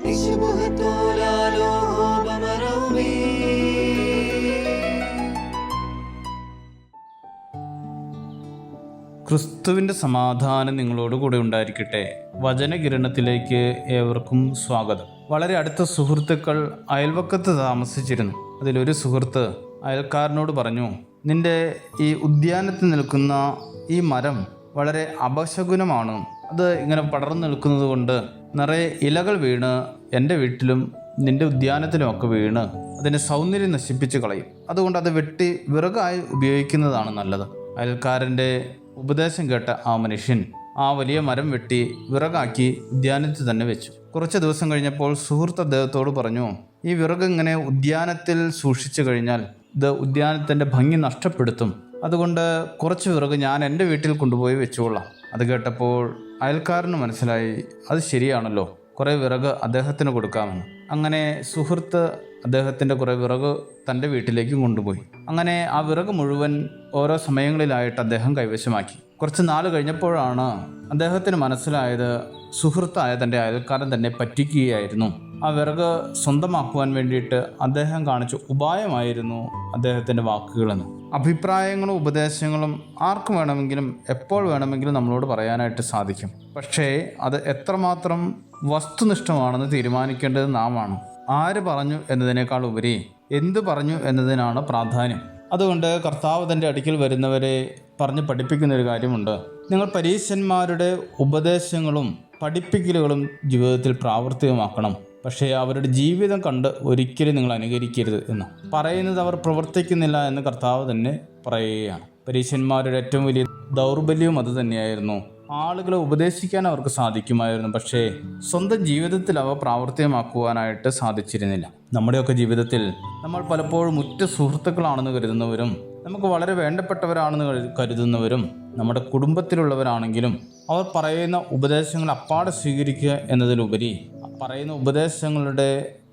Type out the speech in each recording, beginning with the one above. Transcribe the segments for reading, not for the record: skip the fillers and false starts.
ക്രിസ്തുവിൻ്റെ സമാധാനം നിങ്ങളോട് കൂടെ ഉണ്ടായിരിക്കട്ടെ. വചനകിരണത്തിലേക്ക് ഏവർക്കും സ്വാഗതം. വളരെ അടുത്ത സുഹൃത്തുക്കൾ അയൽവക്കത്ത് താമസിച്ചിരുന്നു. അതിലൊരു സുഹൃത്ത് അയൽക്കാരനോട് പറഞ്ഞു, നിന്റെ ഈ ഉദ്യാനത്തിൽ നിൽക്കുന്ന ഈ മരം വളരെ അപശകുനമാണ്. അത് ഇങ്ങനെ പടർന്നു നിൽക്കുന്നത് കൊണ്ട് നിറയെ ഇലകൾ വീണ് എൻ്റെ വീട്ടിലും നിന്റെ ഉദ്യാനത്തിലുമൊക്കെ വീണ് അതിൻ്റെ സൗന്ദര്യം നശിപ്പിച്ച് കളയും. അതുകൊണ്ട് അത് വെട്ടി വിറകായി ഉപയോഗിക്കുന്നതാണ് നല്ലത്. അയൽക്കാരൻ്റെ ഉപദേശം കേട്ട ആ മനുഷ്യൻ ആ വലിയ മരം വെട്ടി വിറകാക്കി ഉദ്യാനത്തിൽ തന്നെ വെച്ചു. കുറച്ച് ദിവസം കഴിഞ്ഞപ്പോൾ സുഹൃത്ത് അദ്ദേഹത്തോട് പറഞ്ഞു, ഈ വിറക് ഇങ്ങനെ ഉദ്യാനത്തിൽ സൂക്ഷിച്ചു കഴിഞ്ഞാൽ ഇത് ഉദ്യാനത്തിൻ്റെ ഭംഗി നഷ്ടപ്പെടുത്തും. അതുകൊണ്ട് കുറച്ച് വിറക് ഞാൻ എൻ്റെ വീട്ടിൽ കൊണ്ടുപോയി വെച്ചുകൊള്ളാം. അത് കേട്ടപ്പോൾ അയൽക്കാരന് മനസ്സിലായി, അത് ശരിയാണല്ലോ, കുറേ വിറക് അദ്ദേഹത്തിന് കൊടുക്കാമെന്ന്. അങ്ങനെ സുഹൃത്ത് അദ്ദേഹത്തിൻ്റെ കുറേ വിറക് തൻ്റെ വീട്ടിലേക്കും കൊണ്ടുപോയി. അങ്ങനെ ആ വിറക് മുഴുവൻ ഓരോ സമയങ്ങളിലായിട്ട് അദ്ദേഹം കൈവശമാക്കി. കുറച്ച് നാൾ കഴിഞ്ഞപ്പോഴാണ് അദ്ദേഹത്തിന് മനസ്സിലായത് സുഹൃത്തായ തൻ്റെ അയൽക്കാരൻ തന്നെ പറ്റിക്കുകയായിരുന്നു. ആ വിറക് സ്വന്തമാക്കുവാൻ വേണ്ടിയിട്ട് അദ്ദേഹം കാണിച്ച ഉപായമായിരുന്നു അദ്ദേഹത്തിൻ്റെ വാക്കുകളെന്ന്. അഭിപ്രായങ്ങളും ഉപദേശങ്ങളും ആർക്കും വേണമെങ്കിലും എപ്പോൾ വേണമെങ്കിലും നമ്മളോട് പറയാനായിട്ട് സാധിക്കും. പക്ഷേ അത് എത്രമാത്രം വസ്തുനിഷ്ഠമാണെന്ന് തീരുമാനിക്കേണ്ടത് നാമാണ്. ആര് പറഞ്ഞു എന്നതിനേക്കാൾ ഉപരി എന്ത് പറഞ്ഞു എന്നതിനാണ് പ്രാധാന്യം. അതുകൊണ്ട് കർത്താവ് തൻ്റെ അടുക്കൽ വരുന്നവരെ പറഞ്ഞ് പഠിപ്പിക്കുന്ന ഒരു കാര്യമുണ്ട്. നിങ്ങൾ പരീശന്മാരുടെ ഉപദേശങ്ങളും പഠിപ്പിക്കലുകളും ജീവിതത്തിൽ പ്രാവർത്തികമാക്കണം. പക്ഷേ അവരുടെ ജീവിതം കണ്ട് ഒരിക്കലും നിങ്ങൾ അനുകരിക്കരുത് എന്ന് പറയുന്നത് അവർ പ്രവർത്തിക്കുന്നില്ല എന്ന് കർത്താവ് തന്നെ പറയുകയാണ്. പരീശന്മാരുടെ ഏറ്റവും വലിയ ദൗർബല്യവും അത് തന്നെയായിരുന്നു. ആളുകളെ ഉപദേശിക്കാൻ അവർക്ക് സാധിക്കുമായിരുന്നു, പക്ഷേ സ്വന്തം ജീവിതത്തിൽ അവ പ്രാവർത്തികമാക്കുവാനായിട്ട് സാധിച്ചിരുന്നില്ല. നമ്മുടെയൊക്കെ ജീവിതത്തിൽ നമ്മൾ പലപ്പോഴും ഉറ്റ സുഹൃത്തുക്കളാണെന്ന് കരുതുന്നവരും നമുക്ക് വളരെ വേണ്ടപ്പെട്ടവരാണെന്ന് കരുതുന്നവരും നമ്മുടെ കുടുംബത്തിലുള്ളവരാണെങ്കിലും അവർ പറയുന്ന ഉപദേശങ്ങൾ അപ്പാടെ സ്വീകരിക്കുക എന്നതിലുപരി പറയുന്ന ഉപദേശങ്ങളുടെ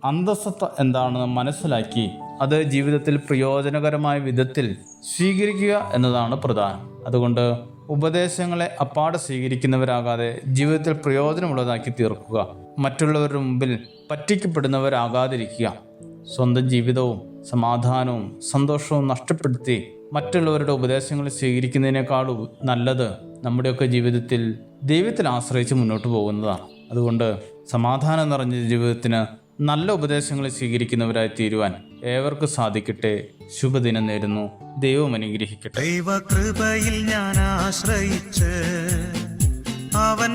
അന്തസ്സത്ത എന്താണെന്ന് മനസ്സിലാക്കി അത് ജീവിതത്തിൽ പ്രയോജനകരമായ വിധത്തിൽ സ്വീകരിക്കുക എന്നതാണ് പ്രധാനം. അതുകൊണ്ട് ഉപദേശങ്ങളെ അപ്പാടെ സ്വീകരിക്കുന്നവരാകാതെ ജീവിതത്തിൽ പ്രയോജനമുള്ളതാക്കി തീർക്കുക. മറ്റുള്ളവരുടെ മുമ്പിൽ പറ്റിക്കപ്പെടുന്നവരാകാതിരിക്കുക. സ്വന്തം ജീവിതവും സമാധാനവും സന്തോഷവും നഷ്ടപ്പെടുത്തി മറ്റുള്ളവരുടെ ഉപദേശങ്ങൾ സ്വീകരിക്കുന്നതിനേക്കാളും നല്ലത് നമ്മുടെയൊക്കെ ജീവിതത്തിൽ ദൈവത്തിൽ ആശ്രയിച്ച് മുന്നോട്ട് പോകുന്നതാണ്. അതുകൊണ്ട് സമാധാനം നിറഞ്ഞ ജീവിതത്തിന് നല്ല ഉപദേശങ്ങൾ സ്വീകരിക്കുന്നവരായി തീരുവാൻ ഏവർക്കും സാധിക്കട്ടെ. ശുഭദിനം നേരുന്നു. ദൈവം അനുഗ്രഹിക്കട്ടെ. ദൈവകൃപയിൽ ഞാൻ ആശ്രയിച്ച് അവൻ